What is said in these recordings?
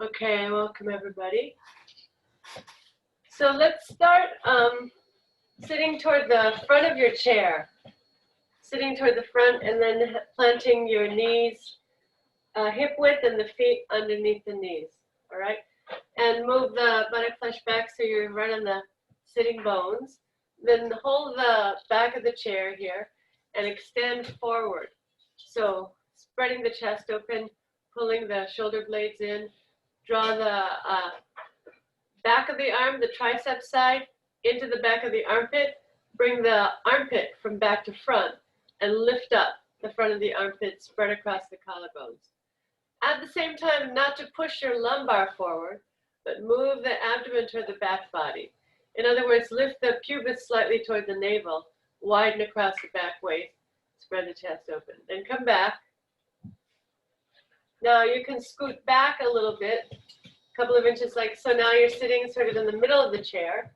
Okay, welcome everybody. So let's start sitting toward the front of your chair. Sitting toward the front and then planting your knees hip width and the feet underneath the knees, all right? And move the buttock flesh back so you're right on the sitting bones. Then hold the back of the chair here and extend forward. So spreading the chest open, pulling the shoulder blades in, draw the back of the arm, the tricep side, into the back of the armpit, bring the armpit from back to front, and lift up the front of the armpit, spread across the collarbones. At the same time, not to push your lumbar forward, but move the abdomen toward the back body. In other words, lift the pubis slightly toward the navel, widen across the back waist, spread the chest open. Then come back. Now you can scoot back a little bit, a couple of inches like so. Now you're sitting sort of in the middle of the chair,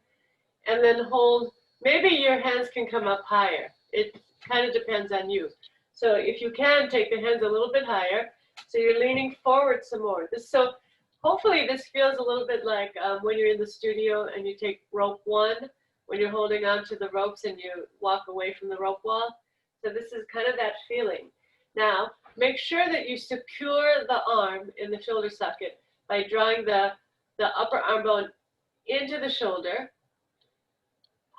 and then hold. Maybe your hands can come up higher. It kind of depends on you. So if you can, take the hands a little bit higher. So you're leaning forward some more. So hopefully this feels a little bit like when you're in the studio and you take rope one, when you're holding on to the ropes and you walk away from the rope wall. So this is kind of that feeling. Now, make sure that you secure the arm in the shoulder socket by drawing the upper arm bone into the shoulder,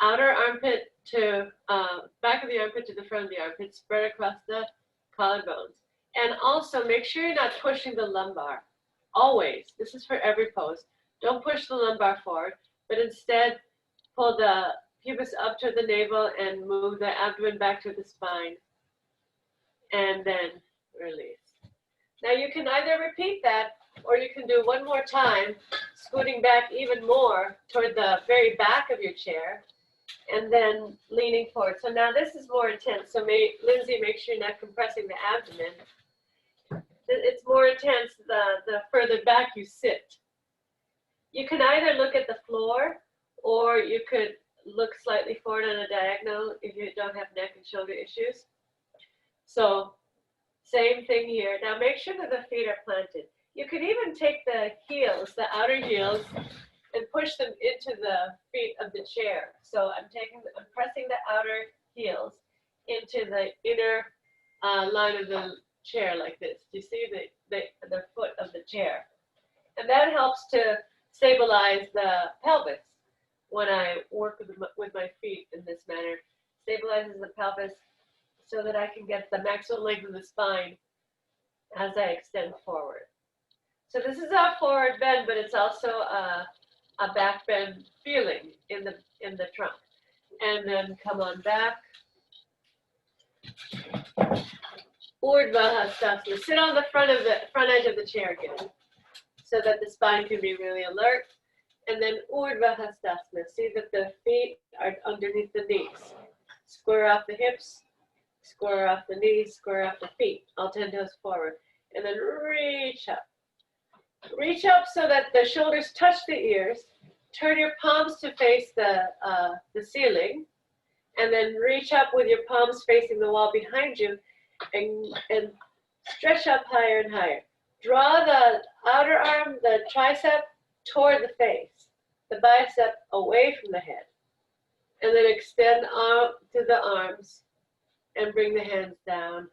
outer armpit to back of the armpit to the front of the armpit, spread across the collarbones. And also make sure you're not pushing the lumbar. Always, this is for every pose. Don't push the lumbar forward, but instead pull the pubis up to the navel and move the abdomen back to the spine. And then release. Now you can either repeat that or you can do one more time, scooting back even more toward the very back of your chair and then leaning forward. So now this is more intense. So Lindsay, make sure you're not compressing the abdomen. It's more intense the further back you sit. You can either look at the floor or you could look slightly forward on a diagonal if you don't have neck and shoulder issues. So same thing here. Now make sure that the feet are planted. You could even take the heels, the outer heels, and push them into the feet of the chair. So I'm pressing the outer heels into the inner line of the chair like this. Do you see the foot of the chair? And that helps to stabilize the pelvis when I work with my feet in this manner. Stabilizes the pelvis so that I can get the maximum length of the spine as I extend forward. So this is our forward bend, but it's also a back bend feeling in the trunk. And then come on back. Urdhva Hastasana. Sit on the front edge of the chair again, so that the spine can be really alert. And then Urdhva Hastasana. See that the feet are underneath the knees. Square off the hips, square off the knees, square off the feet. All 10 toes forward. And then reach up. Reach up so that the shoulders touch the ears. Turn your palms to face the ceiling. And then reach up with your palms facing the wall behind you. And stretch up higher and higher. Draw the outer arm, the tricep, toward the face, the bicep away from the head. And then extend out to the arms and bring the hands down.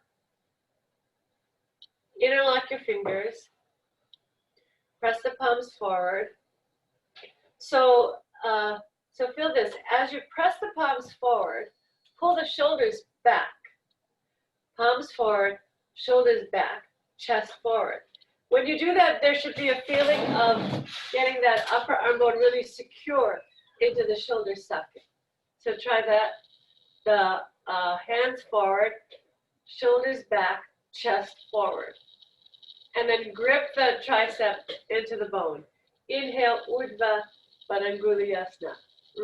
Interlock your fingers. Press the palms forward. So feel this. As you press the palms forward, pull the shoulders back. Palms forward, shoulders back, chest forward. When you do that, there should be a feeling of getting that upper arm bone really secure into the shoulder socket. So try that. The hands forward, shoulders back, chest forward. And then grip the tricep into the bone. Inhale, Urdhva Padangusthasana.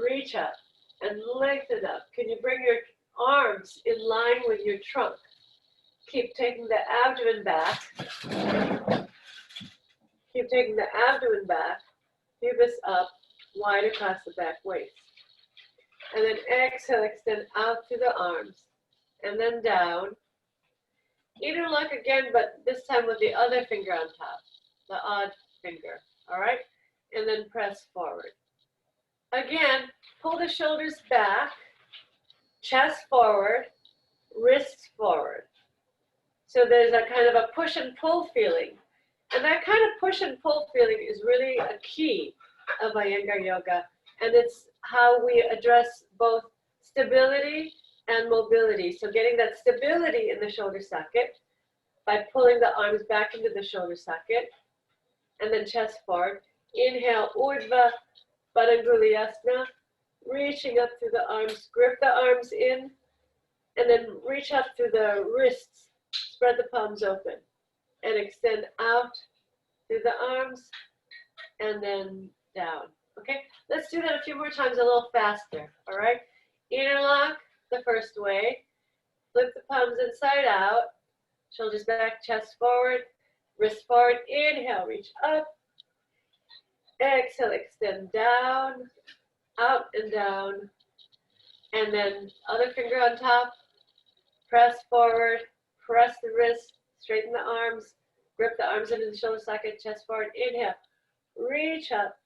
Reach up and lengthen up. Can you bring your arms in line with your trunk? Keep taking the abdomen back. Keep taking the abdomen back. Pubis up, wide across the back waist. And then exhale, extend out to the arms. And then down. Interlock again, but this time with the other finger on top. The odd finger, all right? And then press forward. Again, pull the shoulders back, chest forward, wrists forward. So there's a kind of a push and pull feeling. And that kind of push and pull feeling is really a key of Iyengar yoga. And it's how we address both stability and mobility. So getting that stability in the shoulder socket by pulling the arms back into the shoulder socket and then chest forward. Inhale, Urdhva Padanguliyasana, reaching up through the arms, grip the arms in, and then reach up through the wrists, spread the palms open, and extend out through the arms, and then down. Okay, let's do that a few more times, a little faster, all right? Interlock the first way, flip the palms inside out, shoulders back, chest forward, wrist forward, inhale, reach up, exhale, extend down, out and down, and then other finger on top, press forward, press the wrist, straighten the arms, grip the arms into the shoulder socket, chest forward, inhale, reach up,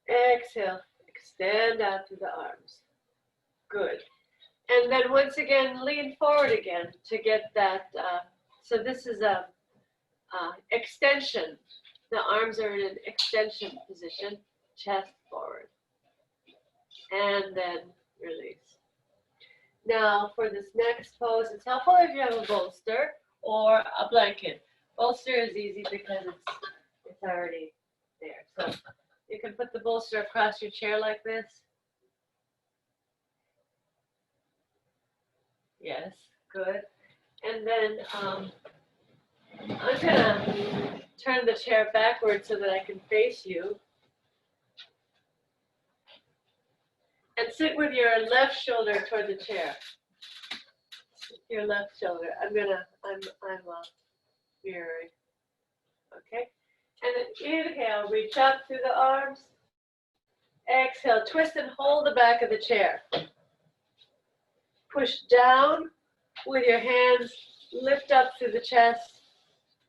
exhale, extend out through the arms. Good. And then once again, lean forward again to get that, so this is a extension. The arms are in an extension position, chest forward, and then release. Now for this next pose, it's helpful if you have a bolster or a blanket. Bolster is easy because it's already there. So you can put the bolster across your chair like this. Yes, good. And then I'm gonna turn the chair backwards so that I can face you. And sit with your left shoulder toward the chair. Your left shoulder. I'm mirroring. Okay. And then inhale, reach up through the arms. Exhale, twist and hold the back of the chair. Push down with your hands, lift up through the chest,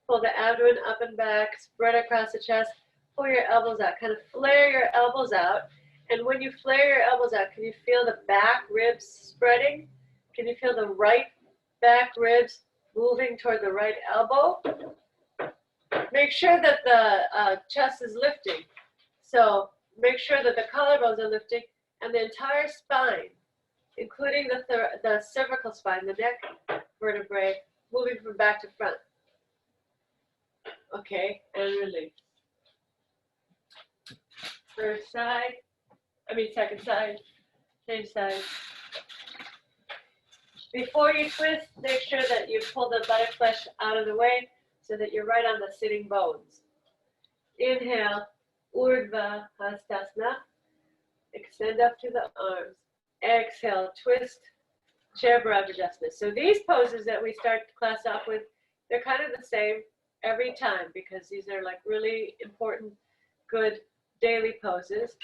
pull the abdomen up and back, spread across the chest, pull your elbows out, kind of flare your elbows out. And when you flare your elbows out, can you feel the back ribs spreading? Can you feel the right back ribs moving toward the right elbow? Make sure that the chest is lifting. So make sure that the collarbones are lifting and the entire spine, including the cervical spine, the neck vertebrae, moving from back to front. Okay, and release. First side, second side, same side. Before you twist, make sure that you pull the buttock flesh out of the way so that you're right on the sitting bones. Inhale, Urdhva Hastasana. Extend up to the arms. Exhale, twist, chair Bharadvajasana. So these poses that we start the class off with, they're kind of the same every time because these are like really important, good daily poses.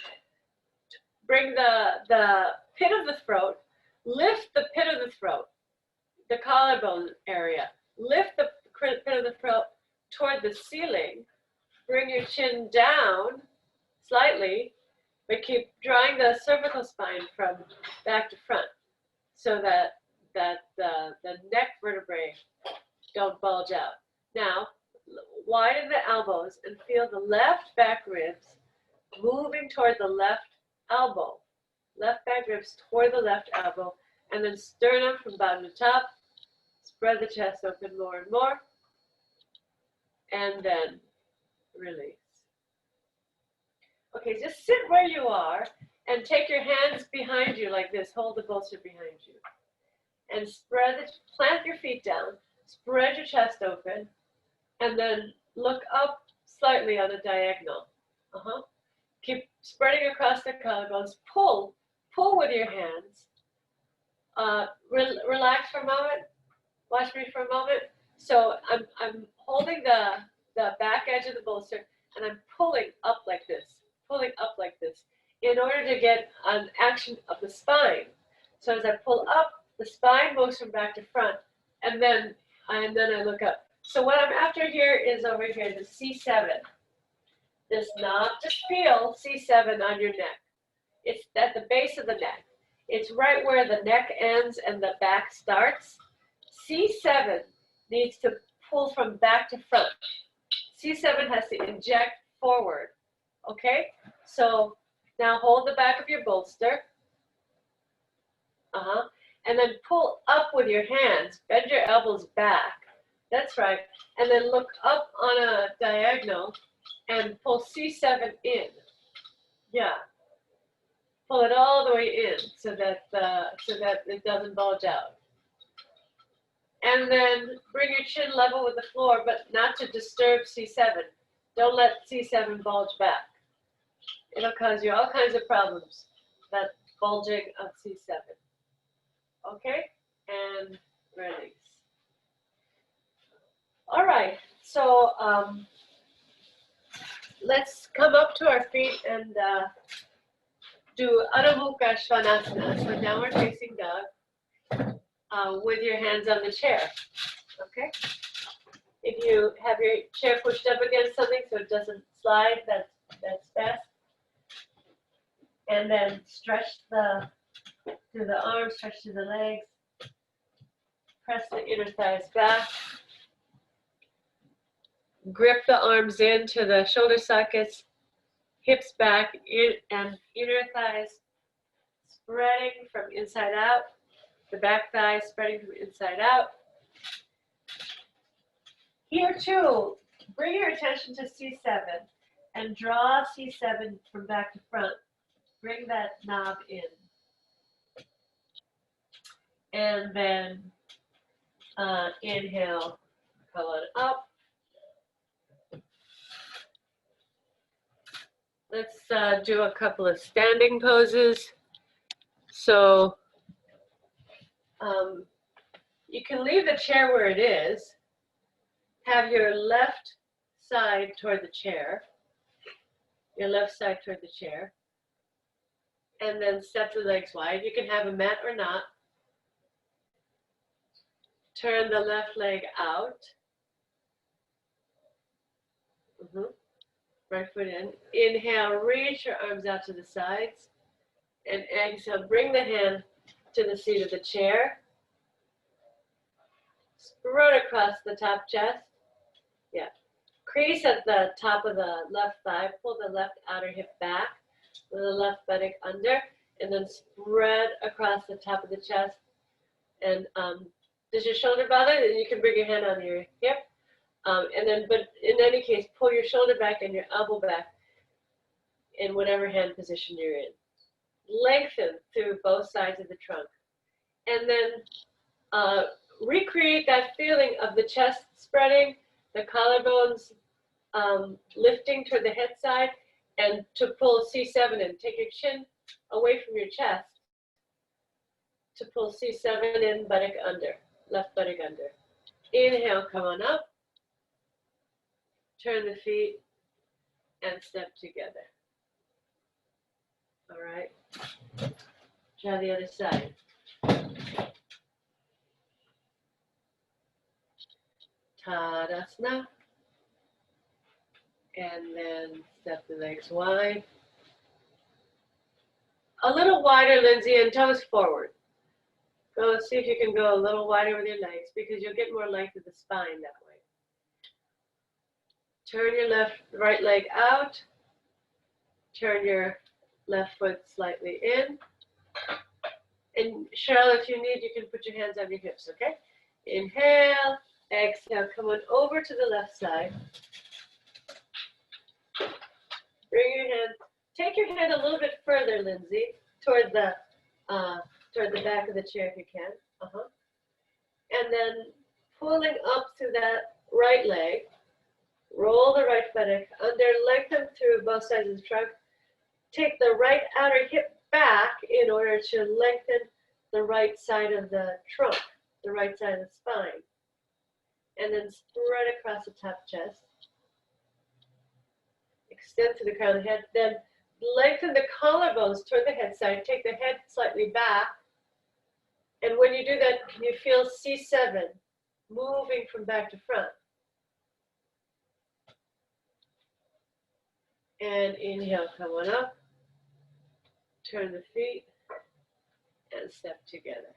Bring the pit of the throat, lift the pit of the throat, the collarbone area. Lift the pit of the throat toward the ceiling. Bring your chin down slightly, but keep drawing the cervical spine from back to front so that the neck vertebrae don't bulge out. Now, widen the elbows and feel the left back ribs moving toward the left elbow. Left back ribs toward the left elbow, and then sternum from bottom to top. Spread the chest open more and more, and then release. Okay, just sit where you are and take your hands behind you like this. Hold the bolster behind you. And plant your feet down, spread your chest open, and then look up slightly on a diagonal. Keep spreading across the collarbones. Pull with your hands. Relax for a moment. Watch me for a moment. So I'm holding the back edge of the bolster, and I'm pulling up like this. In order to get an action of the spine. So as I pull up, the spine moves from back to front, and then I look up. So what I'm after here is over here, the C7. This knob, just feel C7 on your neck. It's at the base of the neck. It's right where the neck ends and the back starts. C7 needs to pull from back to front. C7 has to inject forward, okay? So now hold the back of your bolster. And then pull up with your hands. Bend your elbows back. That's right. And then look up on a diagonal and pull C7 in. Yeah. Pull it all the way in so that it doesn't bulge out. And then bring your chin level with the floor, but not to disturb C7. Don't let C7 bulge back. It'll cause you all kinds of problems, that bulging of C7. Okay, and release. All right, so let's come up to our feet and do Adho Mukha Svanasana, so downward facing dog, with your hands on the chair. Okay. If you have your chair pushed up against something so it doesn't slide, that's best. And then stretch through the arms, stretch through the legs. Press the inner thighs back. Grip the arms into the shoulder sockets, hips back, and inner thighs spreading from inside out. The back thighs spreading from inside out. Here too, bring your attention to C7 and draw C7 from back to front. Bring that knob in. And then inhale, come on up. Let's do a couple of standing poses. So you can leave the chair where it is. Have your left side toward the chair. Your left side toward the chair. And then step the legs wide. You can have a mat or not. Turn the left leg out. Right foot in. Inhale, reach your arms out to the sides. And exhale, bring the hand to the seat of the chair. Spread across the top chest. Yeah. Crease at the top of the left thigh. Pull the left outer hip back with the left buttock under. And then spread across the top of the chest. And does your shoulder bother? Then you can bring your hand on your hip. And then, but in any case, pull your shoulder back and your elbow back in whatever hand position you're in. Lengthen through both sides of the trunk. And then recreate that feeling of the chest spreading, the collarbones lifting toward the head side, and to pull C7 in. Take your chin away from your chest to pull C7 in, buttock under, left buttock under. Inhale, come on up. Turn the feet and step together. All right. Try the other side. Tadasana. And then step the legs wide. A little wider, Lindsay, and toes forward. Go see if you can go a little wider with your legs because you'll get more length of the spine that way. Turn your right leg out. Turn your left foot slightly in. And Cheryl, if you need, you can put your hands on your hips, okay? Inhale, exhale, come on over to the left side. Bring your hand, take your hand a little bit further, Lindsay, toward the back of the chair if you can. And then pulling up through that right leg, roll the right buttock under, lengthen through both sides of the trunk. Take the right outer hip back in order to lengthen the right side of the trunk, the right side of the spine. And then spread across the top chest. Extend to the crown of the head. Then lengthen the collarbones toward the head side. Take the head slightly back. And when you do that, can you feel C7 moving from back to front? And inhale, come on up. Turn the feet and step together.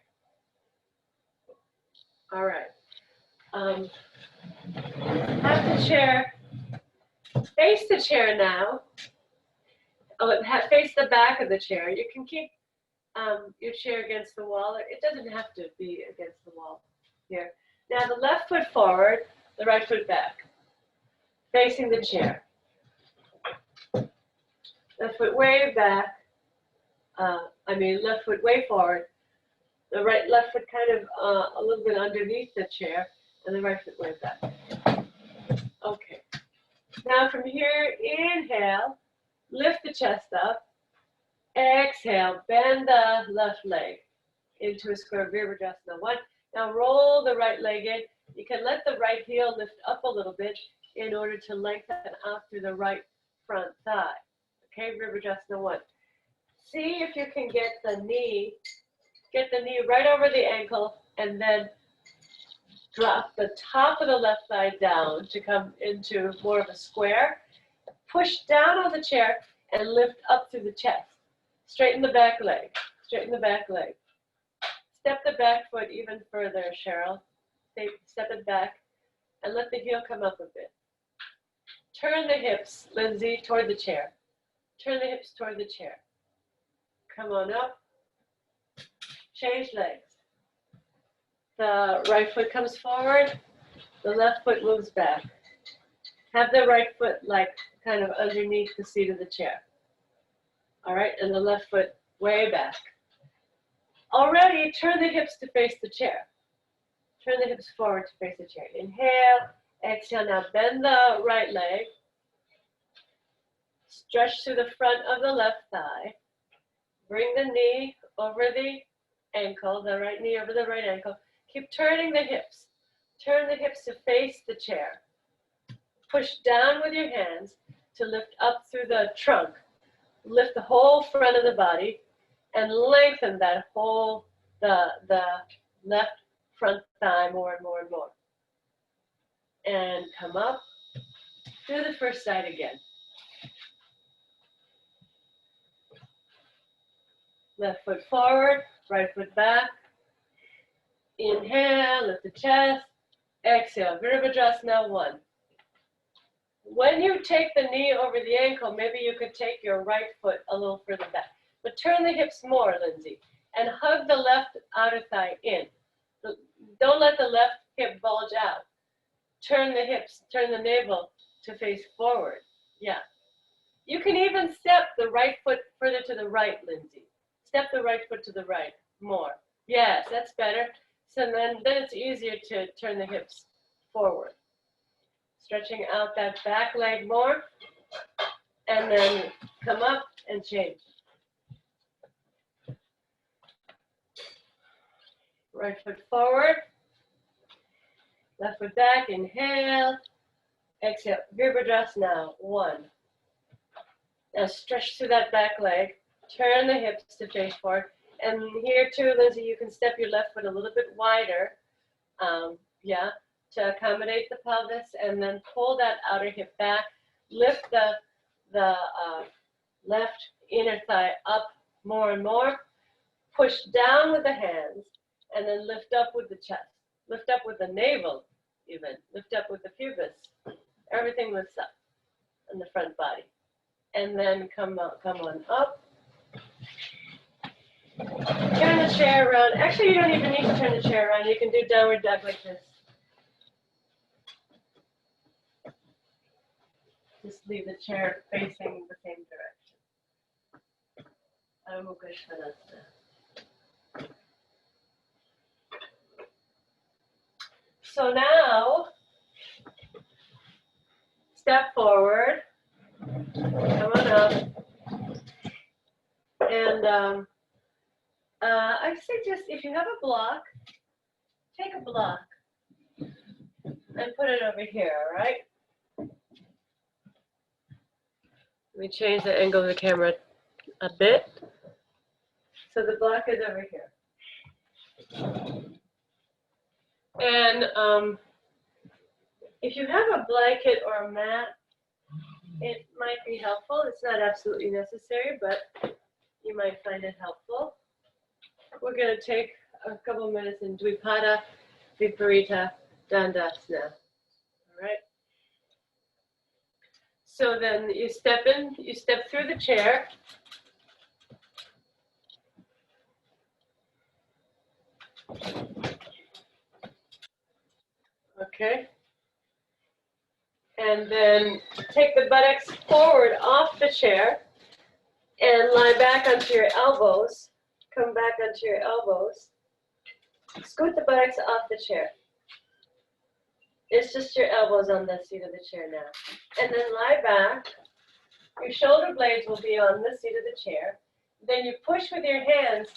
All right. Have the chair, face the chair now. Face the back of the chair. You can keep your chair against the wall. It doesn't have to be against the wall here. Now the left foot forward, the right foot back, facing the chair. Left foot way back, left foot way forward, the left foot kind of a little bit underneath the chair, and the right foot way back. Okay. Now from here, inhale, lift the chest up. Exhale, bend the left leg into a square Virabhadrasana 1. Now roll the right leg in. You can let the right heel lift up a little bit in order to lengthen out through the right front thigh. Okay, Virabhadrasana 1. See if you can get the knee right over the ankle, and then drop the top of the left thigh down to come into more of a square. Push down on the chair and lift up through the chest. Straighten the back leg. Straighten the back leg. Step the back foot even further, Cheryl. Step it back and let the heel come up a bit. Turn the hips, Lindsay, toward the chair. Turn the hips toward the chair. Come on up. Change legs. The right foot comes forward. The left foot moves back. Have the right foot like kind of underneath the seat of the chair. All right, and the left foot way back. Already, turn the hips to face the chair. Turn the hips forward to face the chair. Inhale, exhale. Now bend the right leg. Stretch to the front of the left thigh. Bring the knee over the ankle, the right knee over the right ankle. Keep turning the hips. Turn the hips to face the chair. Push down with your hands to lift up through the trunk. Lift the whole front of the body and lengthen that whole, the left front thigh more and more and more. And come up. Do the first side again. Left foot forward, right foot back. Inhale, lift the chest. Exhale, Virabhadrasana 1. When you take the knee over the ankle, maybe you could take your right foot a little further back. But turn the hips more, Lindsay, and hug the left outer thigh in. Don't let the left hip bulge out. Turn the hips, turn the navel to face forward. Yeah. You can even step the right foot further to the right, Lindsay. Step the right foot to the right more. Yes, that's better. So then it's easier to turn the hips forward. Stretching out that back leg more, and then come up and change. Right foot forward, left foot back, inhale, exhale, Virabhadrasana 1. Now stretch through that back leg, turn the hips to face forward, and here too, Lindsay, you can step your left foot a little bit wider, to accommodate the pelvis, and then pull that outer hip back, lift the left inner thigh up more and more, push down with the hands, and then lift up with the chest, lift up with the navel even, lift up with the pubis, everything lifts up in the front body. And then come on up. Turn the chair around. Actually, you don't even need to turn the chair around. You can do downward dog like this. Just leave the chair facing the same direction. Adho Mukha Svanasana. So now, step forward, come on up, and I suggest if you have a block, take a block and put it over here, all right? Let me change the angle of the camera a bit. So the block is over here. And if you have a blanket or a mat, It might be helpful. It's not absolutely necessary, but you might find it helpful. We're going to take a couple minutes in Dvipada Viparita Dandasana. All right. So then you step through the chair. Okay. And then take the buttocks forward off the chair and lie back onto your elbows. Come back onto your elbows. Scoot the buttocks off the chair. It's just your elbows on the seat of the chair now. And then lie back. Your shoulder blades will be on the seat of the chair. Then you push with your hands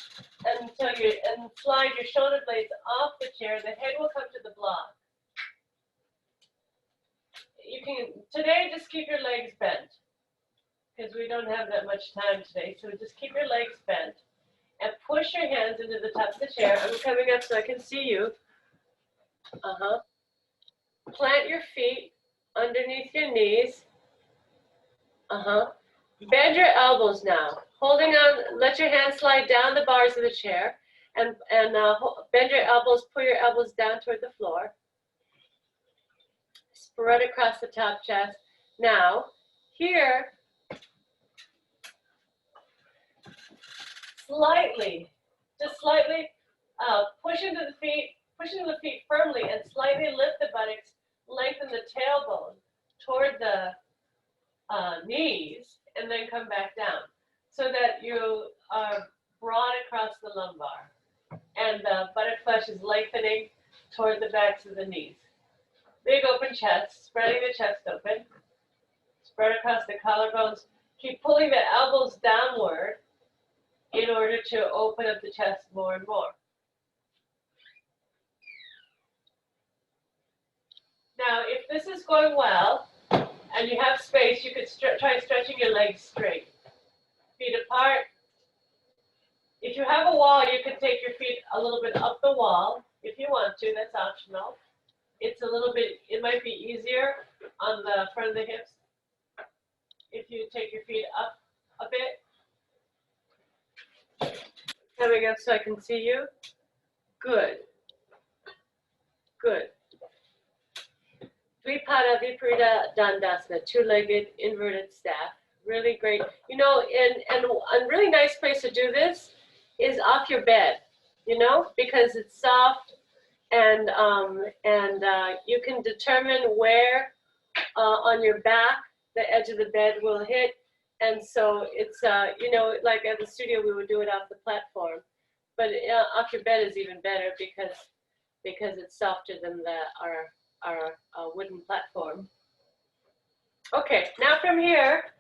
and slide your shoulder blades off the chair. The head will come to the block. You can, today, just keep your legs bent because we don't have that much time today. So just keep your legs bent and push your hands into the top of the chair. I'm coming up so I can see you. Plant your feet underneath your knees. Bend your elbows now. Holding on, let your hands slide down the bars of the chair and bend your elbows, pull your elbows down toward the floor. Spread across the top chest. Now, here, just slightly push into the feet firmly and slightly lift the buttocks, lengthen the tailbone toward the knees, and then come back down so that you are broad across the lumbar and the buttock flesh is lengthening toward the backs of the knees. Big open chest, spreading the chest open, spread across the collarbones. Keep pulling the elbows downward in order to open up the chest more and more. Now, if this is going well and you have space, you could try stretching your legs straight. Feet apart. If you have a wall, you can take your feet a little bit up the wall if you want to. That's optional. It's a little bit, it might be easier on the front of the hips if you take your feet up a bit. Coming up so I can see you. Good. Good. Dvipada Viparita Dandasana, two-legged inverted staff. Really great. You know, and a really nice place to do this is off your bed, you know, because it's soft and you can determine where on your back the edge of the bed will hit. And so it's, you know, like at the studio, we would do it off the platform. But off your bed is even better because it's softer than our wooden platform. Okay, now from here,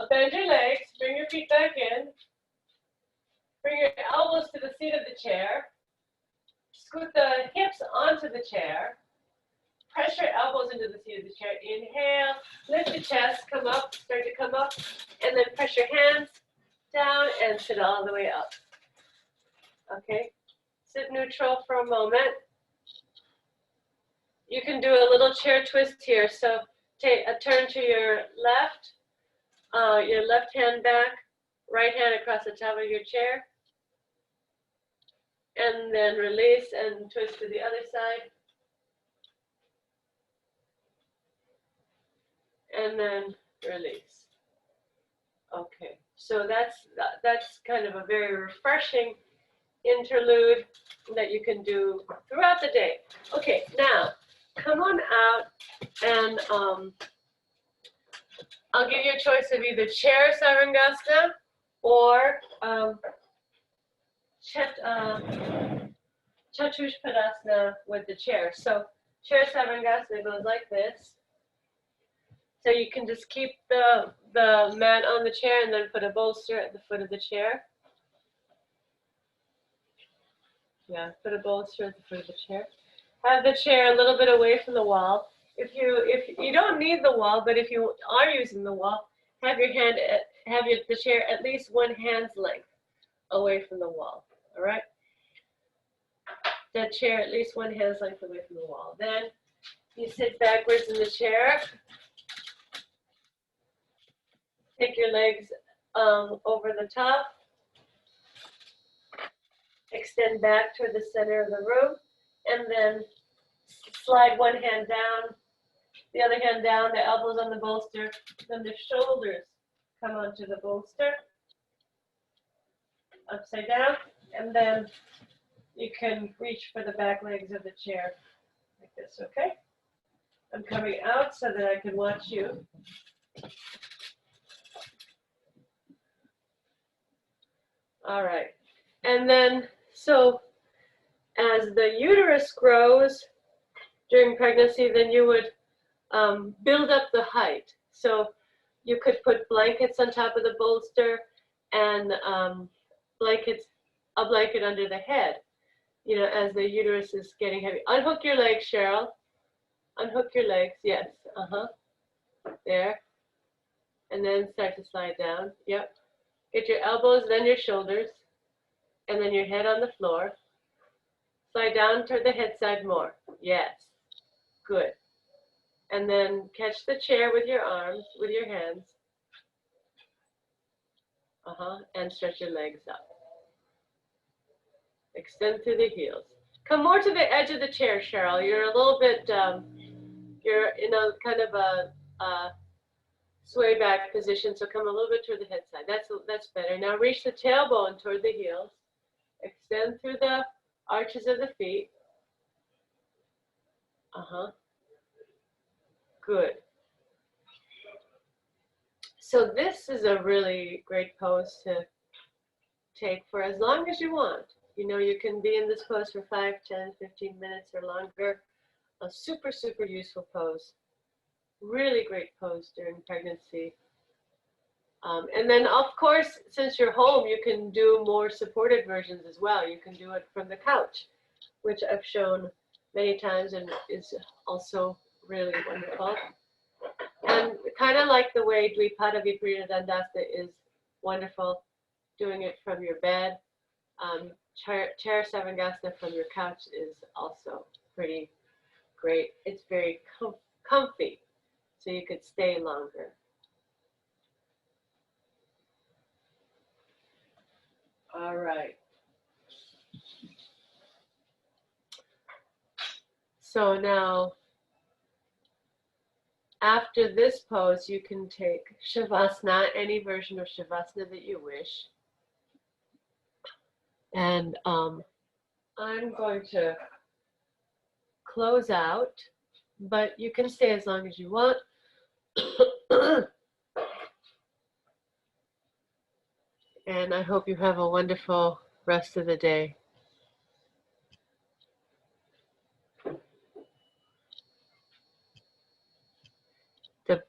bend your legs, bring your feet back in, bring your elbows to the seat of the chair, scoot the hips onto the chair, press your elbows into the seat of the chair, inhale, lift the chest, come up, start to come up, and then press your hands down and sit all the way up. Okay, sit neutral for a moment. You can do a little chair twist here. So take a turn to your left hand back, right hand across the top of your chair, and then release and twist to the other side. And then release. Okay, so that's kind of a very refreshing interlude that you can do throughout the day. Okay, now come on out and I'll give you a choice of either chair Sarangasana or Chatushpadasana with the chair. So chair Sarangasana goes like this. So you can just keep the mat on the chair and then put a bolster at the foot of the chair. Yeah, put a bolster at the foot of the chair. Have the chair a little bit away from the wall. If you don't need the wall, but if you are using the wall, have the chair at least one hand's length away from the wall. All right. The chair at least one hand's length away from the wall. Then you sit backwards in the chair. Take your legs over the top. Extend back toward the center of the room. And then slide one hand down, the other hand down, the elbows on the bolster. Then the shoulders come onto the bolster. Upside down. And then you can reach for the back legs of the chair like this, okay? I'm coming out so that I can watch you. All right. And then, so as the uterus grows during pregnancy, then you would build up the height. So you could put blankets on top of the bolster and a blanket under the head, you know, as the uterus is getting heavy. Unhook your legs, Cheryl. Unhook your legs, yes, there. And then start to slide down, yep. Get your elbows, then your shoulders, and then your head on the floor. Slide down toward the head side more, yes, good. And then catch the chair with your arms, with your hands. And stretch your legs up. Extend through the heels. Come more to the edge of the chair, Cheryl. You're a little bit, you're in a kind of a sway back position, so come a little bit toward the head side. That's better. Now reach the tailbone toward the heels. Extend through the arches of the feet. Good. So this is a really great pose to take for as long as you want. You know, you can be in this pose for 5, 10, 15 minutes or longer. A super, super useful pose. Really great pose during pregnancy. And then, of course, since you're home, you can do more supported versions as well. You can do it from the couch, which I've shown many times and is also really wonderful. And kind of like the way Dvipada Viparita Dandasana is wonderful, doing it from your bed. Chair Savangasana from your couch is also pretty great. It's very comfy, so you could stay longer. All right. So now, after this pose, you can take Shavasana, any version of Shavasana that you wish. And I'm going to close out, but you can stay as long as you want. And I hope you have a wonderful rest of the day. The